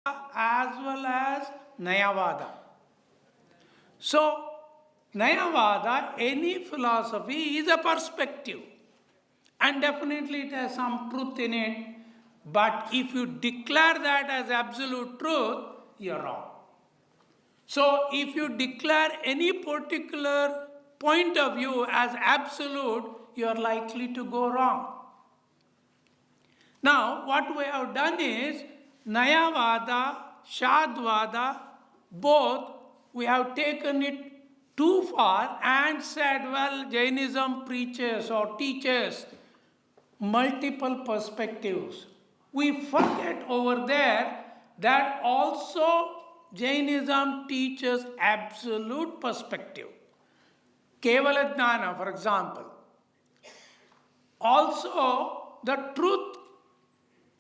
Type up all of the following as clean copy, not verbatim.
as well as Nayavada. So, Nayavada, any philosophy is a perspective, and definitely it has some truth in it. But if you declare that as absolute truth, you're wrong. So, if you declare any particular point of view as absolute, you are likely to go wrong. Now, what we have done is Nayavada, Shadvada, both we have taken it too far and said, well, Jainism preaches or teaches multiple perspectives. We forget over there that also Jainism teaches absolute perspective. Kevala Jnana, for example. Also, the truth,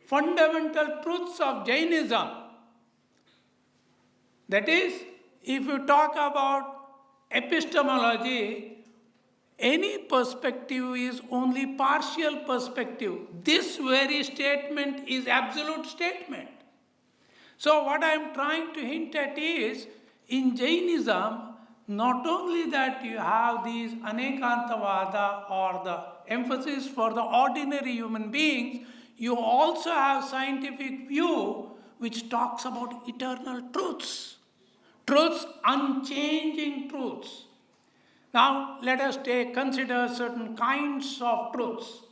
fundamental truths of Jainism. That is, if you talk about epistemology, any perspective is only partial perspective. This very statement is absolute statement. So what I am trying to hint at is, in Jainism, not only that you have these Anekantavada or the emphasis for the ordinary human beings, you also have scientific view which talks about eternal truths. Truths, unchanging truths. Now, let us consider certain kinds of truths.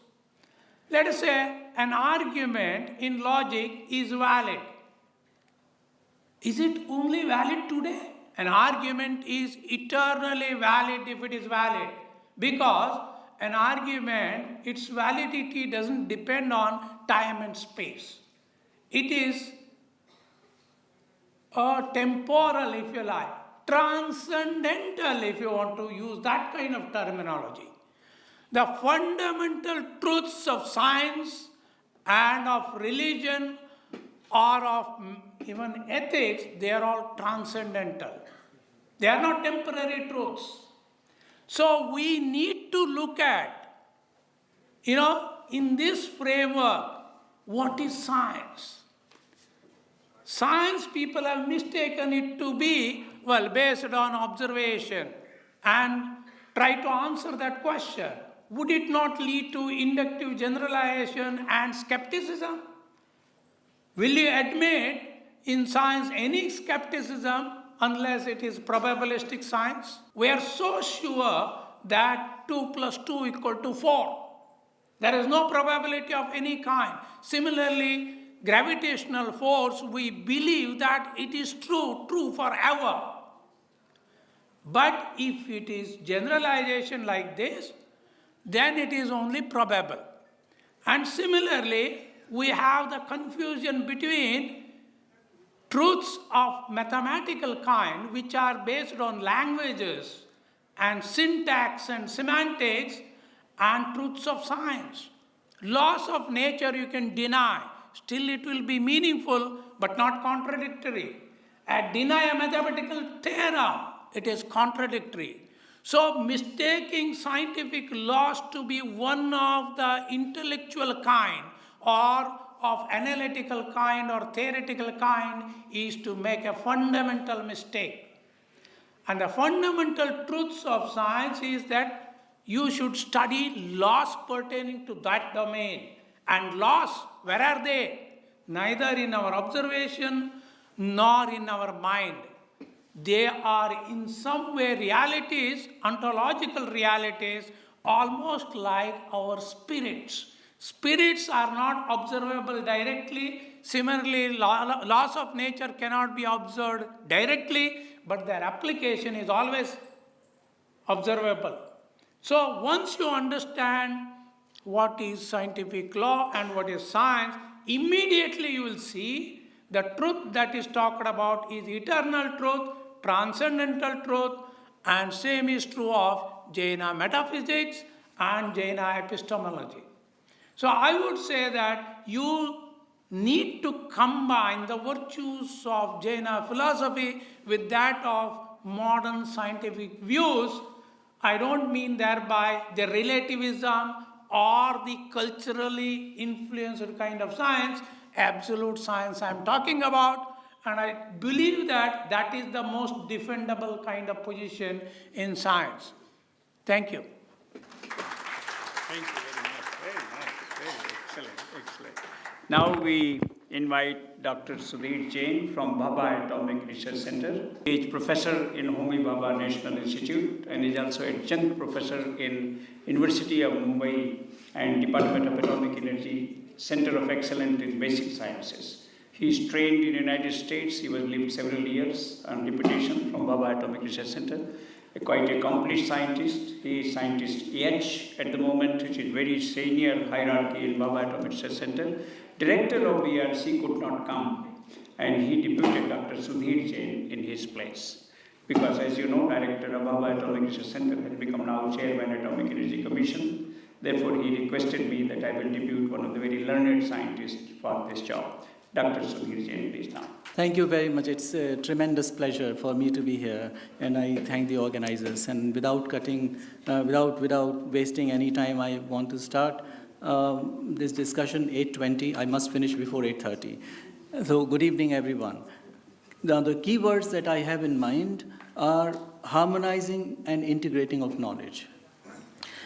Let us say an argument in logic is valid. Is it only valid today? An argument is eternally valid if it is valid, because an argument, its validity doesn't depend on time and space. It is temporal, if you like, transcendental, if you want to use that kind of terminology. The fundamental truths of science and of religion or of even ethics, they are all transcendental. They are not temporary truths. So we need to look at, in this framework, what is science? Science, people have mistaken it to be, based on observation, and try to answer that question. Would it not lead to inductive generalization and skepticism? Will you admit in science any skepticism unless it is probabilistic science? We are so sure that 2 plus 2 equal to 4. There is no probability of any kind. Similarly, gravitational force, we believe that it is true forever. But if it is generalization like this, then it is only probable. And similarly, we have the confusion between truths of mathematical kind, which are based on languages and syntax and semantics, and truths of science. Laws of nature you can deny, still it will be meaningful but not contradictory. Deny a mathematical theorem, it is contradictory. So mistaking scientific laws to be one of the intellectual kind or of analytical kind or theoretical kind is to make a fundamental mistake. And the fundamental truths of science is that you should study laws pertaining to that domain. And laws, where are they? Neither in our observation nor in our mind. They are in some way realities, ontological realities, almost like our spirits. Spirits are not observable directly. Similarly, laws of nature cannot be observed directly, but their application is always observable. So once you understand what is scientific law and what is science, immediately you will see the truth that is talked about is eternal truth, transcendental truth, and same is true of Jaina metaphysics and Jaina epistemology. So I would say that you need to combine the virtues of Jaina philosophy with that of modern scientific views. I don't mean thereby the relativism or the culturally influenced kind of science, absolute science I am talking about. And I believe that that is the most defendable kind of position in science. Thank you. Thank you very much. Very nice. Very excellent. Excellent. Now we invite Dr. Sudhir Jain from Bhabha Atomic Research Center. He is professor in Homi Bhabha National Institute and is also adjunct professor in University of Mumbai and Department of Atomic Energy Center of Excellence in Basic Sciences. He is trained in the United States. He was lived several years on deputation from Bhabha Atomic Research Center. A quite accomplished scientist. He is scientist H at the moment, which is very senior hierarchy in Bhabha Atomic Research Center. Director of BRC could not come, and he deputed Dr. Sudhir Jain in his place. Because as you know, Director of Bhabha Atomic Research Center has become now Chairman Atomic Energy Commission. Therefore, he requested me that I will depute one of the very learned scientists for this job. Dr. Sudhir Jain, please now. Thank you very much. It's a tremendous pleasure for me to be here, and I thank the organizers. And without wasting any time, I want to start this discussion 8:20. I must finish before 8:30. So, good evening, everyone. Now, the key words that I have in mind are harmonizing and integrating of knowledge.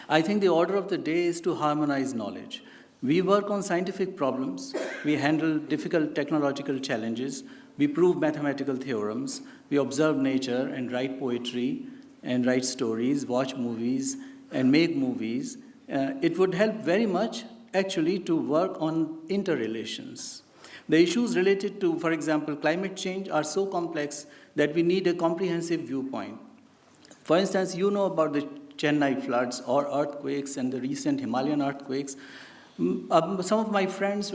I think the order of the day is to harmonize knowledge. We work on scientific problems, we handle difficult technological challenges, we prove mathematical theorems, we observe nature and write poetry and write stories, watch movies and make movies. It would help very much actually to work on interrelations. The issues related to, for example, climate change are so complex that we need a comprehensive viewpoint. For instance, you know about the Chennai floods or earthquakes and the recent Himalayan earthquakes. Some of my friends,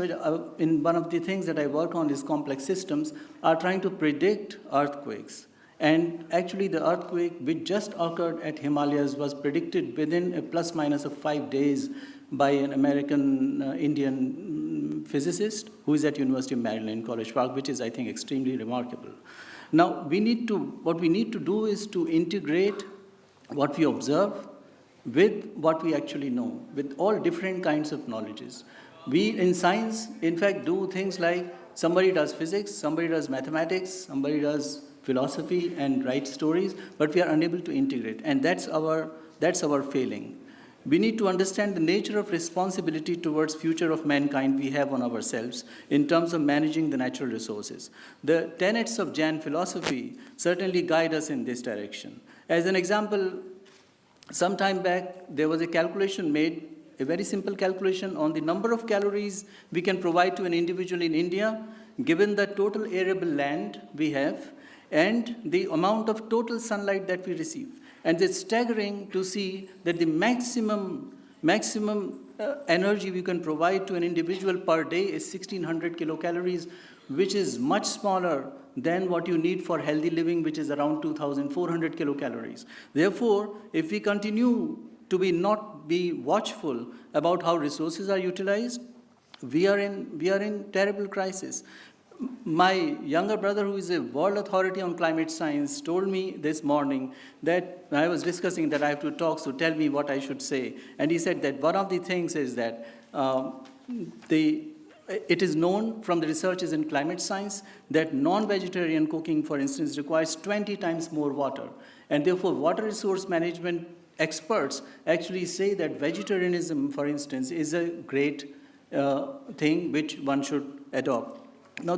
in one of the things that I work on is complex systems, are trying to predict earthquakes. And actually the earthquake which just occurred at Himalayas was predicted within a plus minus of 5 days by an American Indian physicist who is at University of Maryland, College Park, which is, I think, extremely remarkable. Now, what we need to do is to integrate what we observe with what we actually know, with all different kinds of knowledges. We, in science, in fact, do things like somebody does physics, somebody does mathematics, somebody does philosophy and writes stories, but we are unable to integrate, and that's our failing. We need to understand the nature of responsibility towards future of mankind we have on ourselves in terms of managing the natural resources. The tenets of Jain philosophy certainly guide us in this direction. As an example, some time back, there was a calculation made, a very simple calculation on the number of calories we can provide to an individual in India, given the total arable land we have, and the amount of total sunlight that we receive. And it's staggering to see that the maximum energy we can provide to an individual per day is 1600 kilocalories, which is much smaller than what you need for healthy living, which is around 2,400 kilocalories. Therefore, if we continue to not be watchful about how resources are utilized, we are in terrible crisis. My younger brother, who is a world authority on climate science, told me this morning that I was discussing that I have to talk, so tell me what I should say. And he said that one of the things is that it is known from the researches in climate science that non-vegetarian cooking, for instance, requires 20 times more water. And therefore, water resource management experts actually say that vegetarianism, for instance, is a great thing which one should adopt. Now,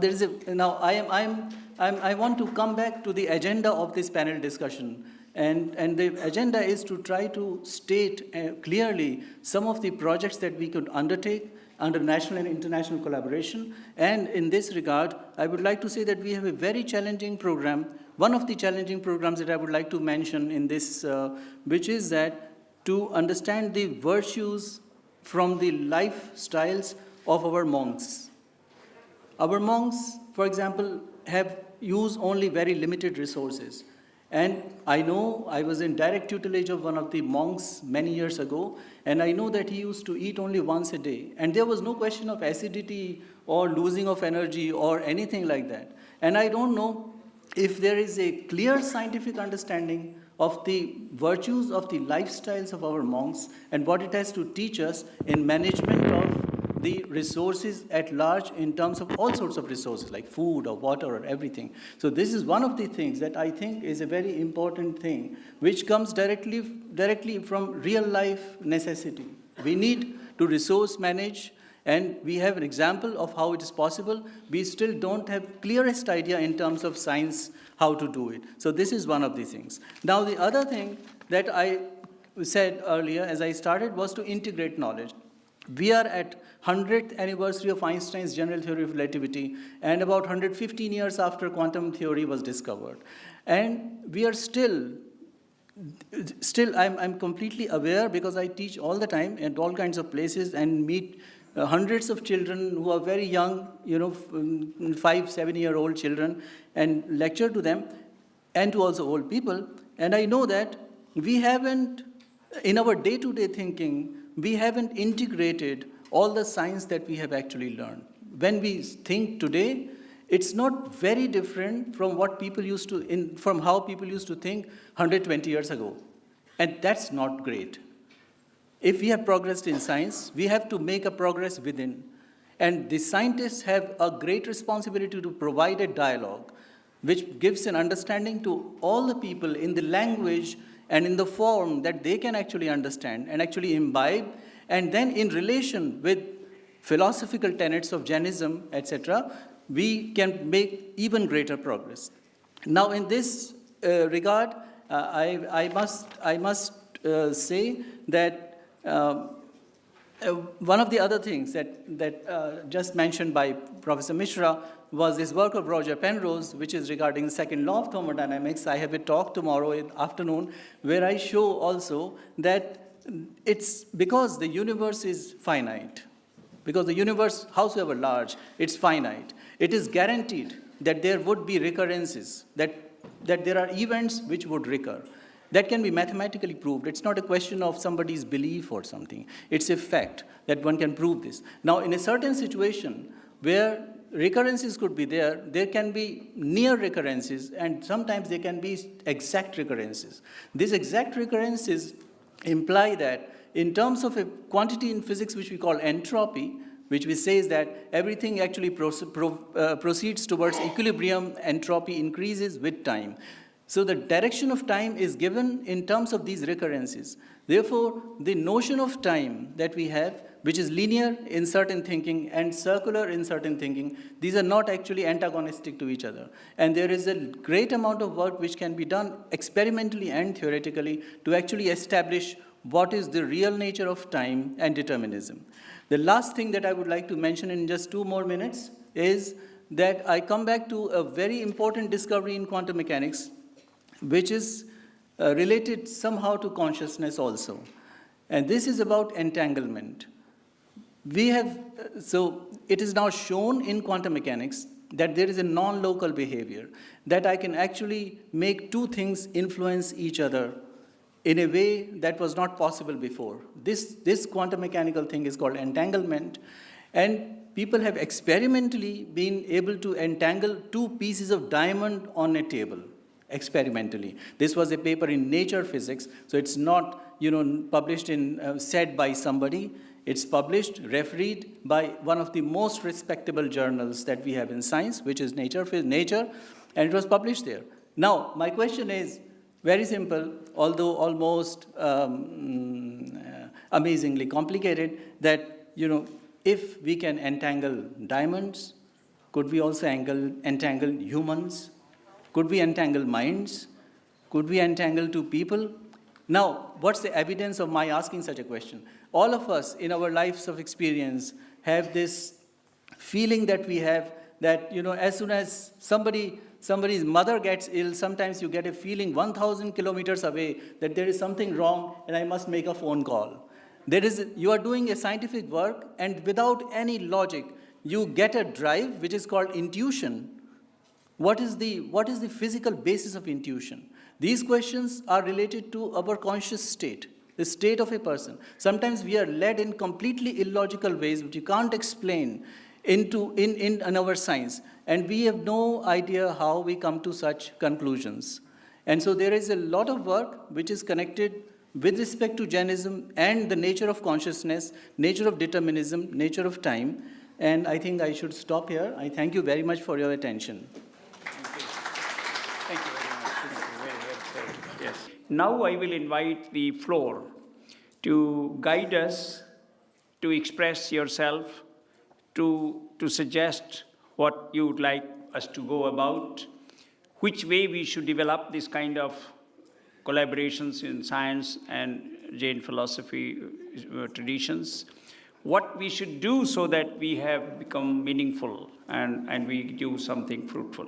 I want to come back to the agenda of this panel discussion. And the agenda is to try to state clearly some of the projects that we could undertake under national and international collaboration. And in this regard, I would like to say that we have a very challenging program. One of the challenging programs that I would like to mention in this, which is that to understand the virtues from the lifestyles of our monks. Our monks, for example, use only very limited resources. And I know I was in direct tutelage of one of the monks many years ago, and I know that he used to eat only once a day. And there was no question of acidity or losing of energy or anything like that. And I don't know if there is a clear scientific understanding of the virtues of the lifestyles of our monks and what it has to teach us in management of the resources at large in terms of all sorts of resources like food or water or everything. So this is one of the things that I think is a very important thing, which comes directly from real life necessity. We need to resource manage, and we have an example of how it is possible. We still don't have clearest idea in terms of science how to do it. So this is one of the things. Now the other thing that I said earlier as I started was to integrate knowledge. We are at 100th anniversary of Einstein's general theory of relativity, and about 115 years after quantum theory was discovered. And we are still I'm completely aware, because I teach all the time at all kinds of places and meet hundreds of children who are very young, 5-7-year-old children, and lecture to them, and to also old people. And I know that we haven't, in our day-to-day thinking, we haven't integrated all the science that we have actually learned. When we think today, it's not very different from what people used to, from how people used to think 120 years ago. And that's not great. If we have progressed in science, we have to make a progress within. And the scientists have a great responsibility to provide a dialogue which gives an understanding to all the people in the language and in the form that they can actually understand and actually imbibe, and then in relation with philosophical tenets of Jainism, etc., we can make even greater progress. Now, in this regard, I must say that one of the other things that just mentioned by Professor Mishra was this work of Roger Penrose, which is regarding the second law of thermodynamics. I have a talk tomorrow in afternoon where I show also that it's because the universe is finite. Because the universe, howsoever large, it's finite. It is guaranteed that there would be recurrences, that there are events which would recur. That can be mathematically proved. It's not a question of somebody's belief or something. It's a fact that one can prove this. Now, in a certain situation where recurrences could be there, there can be near recurrences, and sometimes there can be exact recurrences. These exact recurrences imply that in terms of a quantity in physics which we call entropy, which we say is that everything actually proceeds towards equilibrium, entropy increases with time. So the direction of time is given in terms of these recurrences. Therefore, the notion of time that we have, which is linear in certain thinking and circular in certain thinking, these are not actually antagonistic to each other. And there is a great amount of work which can be done experimentally and theoretically to actually establish what is the real nature of time and determinism. The last thing that I would like to mention in just 2 more minutes is that I come back to a very important discovery in quantum mechanics, which is related somehow to consciousness also. And this is about entanglement. So it is now shown in quantum mechanics that there is a non-local behavior, that I can actually make two things influence each other in a way that was not possible before. This quantum mechanical thing is called entanglement, and people have experimentally been able to entangle 2 pieces of diamond on a table, experimentally. This was a paper in Nature Physics, so it's not published said by somebody. It's published, refereed by one of the most respectable journals that we have in science, which is Nature, and it was published there. Now, my question is very simple, although almost amazingly complicated, that, if we can entangle diamonds, could we also entangle humans? Could we entangle minds? Could we entangle 2 people? Now, what's the evidence of my asking such a question? All of us in our lives of experience have this feeling that we have that, as soon as somebody's mother gets ill, sometimes you get a feeling 1,000 kilometers away that there is something wrong and I must make a phone call. You are doing a scientific work, and without any logic, you get a drive which is called intuition. What is the physical basis of intuition? These questions are related to our conscious state, the state of a person. Sometimes we are led in completely illogical ways which you can't explain in our science, and we have no idea how we come to such conclusions. And so there is a lot of work which is connected with respect to Jainism and the nature of consciousness, nature of determinism, nature of time. And I think I should stop here. I thank you very much for your attention. Thank you very much. Thank you. Very well said. Yes. Now I will invite the floor to guide us, to express yourself, to suggest what you would like us to go about, which way we should develop this kind of collaborations in science and Jain philosophy traditions, what we should do so that we have become meaningful and we do something fruitful.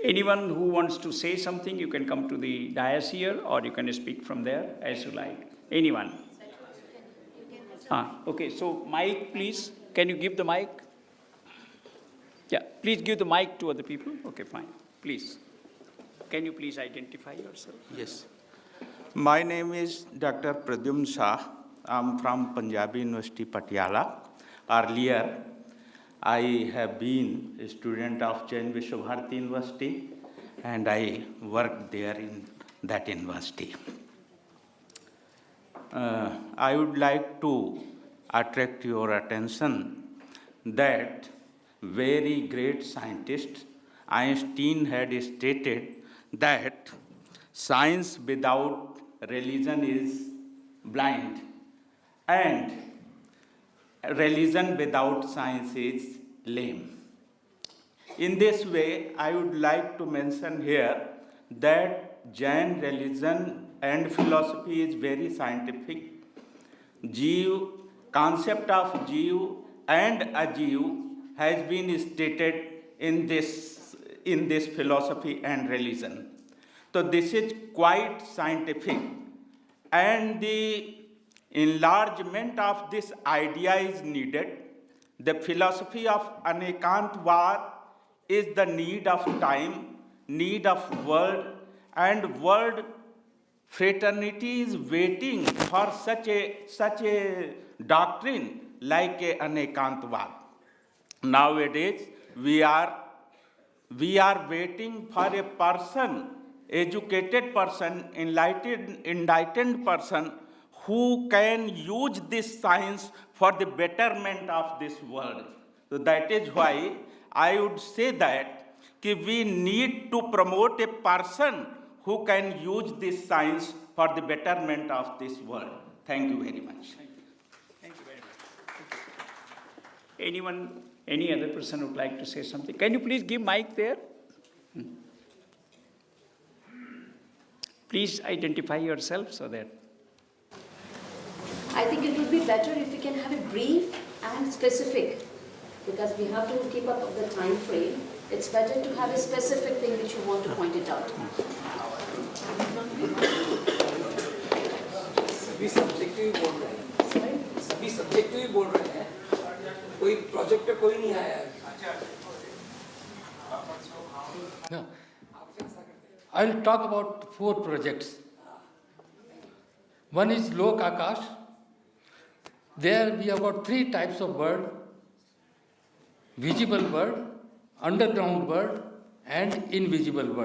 Anyone who wants to say something, you can come to the dais here or you can speak from there as you like. Anyone? Okay, so mic please. Can you give the mic? Yeah, please give the mic to other people. Okay, fine. Please. Can you please identify yourself? Yes. My name is Dr. Pradyumn Shah. I'm from Punjabi University, Patiala. Earlier, I have been a student of Jain Vishwabharati University and I worked there in that university. I would like to attract your attention that very great scientist Einstein had stated that science without religion is blind and religion without science is lame. In this way, I would like to mention here that Jain religion and philosophy is very scientific. Concept of Jiv and Ajiv has been stated in this philosophy and religion. So this is quite scientific, and the enlargement of this idea is needed. The philosophy of Anekantvad is the need of time, need of world, and world fraternity is waiting for such a doctrine like a Anekantvad. Nowadays, we are waiting for a person, educated person, enlightened person who can use this science for the betterment of this world. So that is why I would say that we need to promote a person who can use this science for the betterment of this world. Thank you very much. Thank you very much. Anyone, any other person would like to say something? Can you please give mic there? Please identify yourself so that. I think it would be better if we can have it brief and specific, because we have to keep up with the time frame. It's better to have a specific thing which you want to point it out. सभी subjective बोल रहे हैं, सभी subjective बोल रहे हैं, कोई project पे कोई नहीं आया है. No. I will talk about 4 projects. One is Lok Akash. There we have got 3 types of bird: visible bird, underground bird, and invisible bird.